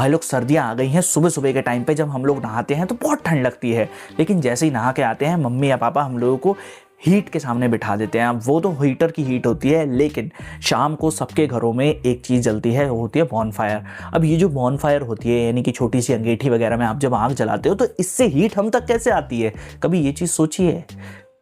भाई लोग सर्दियाँ आ गई हैं, सुबह सुबह के टाइम पे जब हम लोग नहाते हैं तो बहुत ठंड लगती है, लेकिन जैसे ही नहा के आते हैं मम्मी या पापा हम लोगों को हीट के सामने बिठा देते हैं। अब वो तो हीटर की हीट होती है, लेकिन शाम को सबके घरों में एक चीज़ जलती है, वो होती है बॉनफायर। अब ये जो बॉनफायर होती है, यानी कि छोटी सी अंगीठी वगैरह में आप जब आग जलाते हो तो इससे हीट हम तक कैसे आती है, कभी ये चीज़ सोची है?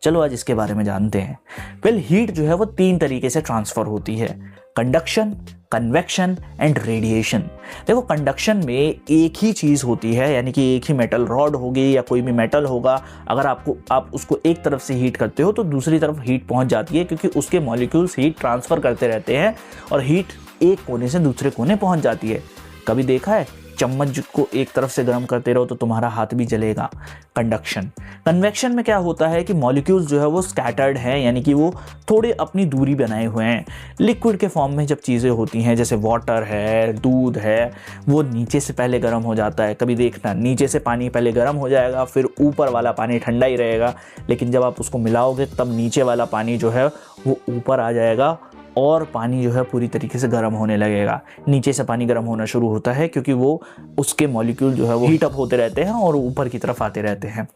चलो आज इसके बारे में जानते हैं। वेल, हीट जो है वो 3 तरीके से ट्रांसफ़र होती है, कंडक्शन, कन्वेक्शन एंड रेडिएशन। देखो, कंडक्शन में एक ही चीज़ होती है, यानी कि एक ही मेटल रॉड होगी या कोई भी मेटल होगा, अगर आप उसको एक तरफ से हीट करते हो तो दूसरी तरफ हीट पहुंच जाती है, क्योंकि उसके मॉलिक्यूल्स हीट ट्रांसफ़र करते रहते हैं और हीट एक कोने से दूसरे कोने पहुंच जाती है। कभी देखा है चम्मच को एक तरफ से गर्म करते रहो तो तुम्हारा हाथ भी जलेगा? कंडक्शन। कन्वेक्शन में क्या होता है कि मॉलिक्यूल्स जो है वो स्कैटर्ड हैं, यानी कि वो थोड़े अपनी दूरी बनाए हुए हैं। लिक्विड के फॉर्म में जब चीज़ें होती हैं, जैसे वाटर है, दूध है, वो नीचे से पहले गर्म हो जाता है। कभी देखना, नीचे से पानी पहले गर्म हो जाएगा, फिर ऊपर वाला पानी ठंडा ही रहेगा, लेकिन जब आप उसको मिलाओगे तब नीचे वाला पानी जो है वो ऊपर आ जाएगा और पानी जो है पूरी तरीके से गर्म होने लगेगा। नीचे से पानी गर्म होना शुरू होता है क्योंकि वो उसके मॉलिक्यूल जो है वो हीट अप होते रहते हैं और ऊपर की तरफ आते रहते हैं।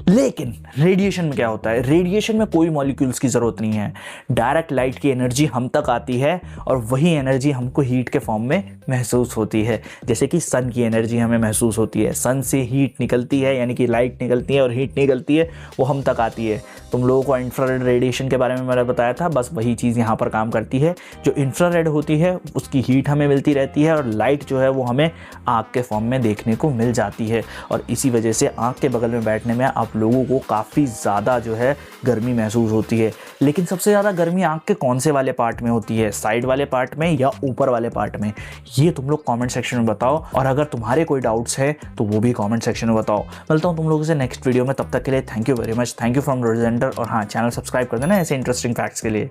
लेकिन रेडिएशन में क्या होता है? रेडिएशन में कोई मॉलिक्यूल्स की ज़रूरत नहीं है, डायरेक्ट लाइट की एनर्जी हम तक आती है और वही एनर्जी हमको हीट के फॉर्म में महसूस होती है। जैसे कि सन की एनर्जी हमें महसूस होती है, सन से हीट निकलती है, यानी कि लाइट निकलती है और हीट निकलती है, वो हम तक आती है। तुम लोगों को इंफ्रारेड रेडिएशन के बारे में मैंने बताया था, बस वही चीज़ यहाँ पर काम करती है। जो इंफ्रारेड होती है उसकी हीट हमें मिलती रहती है और लाइट जो है वो हमें आँख के फॉर्म में देखने को मिल जाती है, और इसी वजह से आँख के बगल में बैठने में आप लोगों को काफ़ी ज़्यादा जो है गर्मी महसूस होती है। लेकिन सबसे ज़्यादा गर्मी आँख के कौन से वाले पार्ट में होती है, साइड वाले पार्ट में या ऊपर वाले पार्ट में? ये तुम लोग कमेंट सेक्शन में बताओ, और अगर तुम्हारे कोई डाउट्स है तो वो भी कमेंट सेक्शन में बताओ। मिलता हूँ तुम लोगों से नेक्स्ट वीडियो में, तब तक के लिए thank you very much, thank you from Rojender. और हाँ, चैनल सब्सक्राइब कर देना ऐसे इंटरेस्टिंग फैक्ट्स के लिए।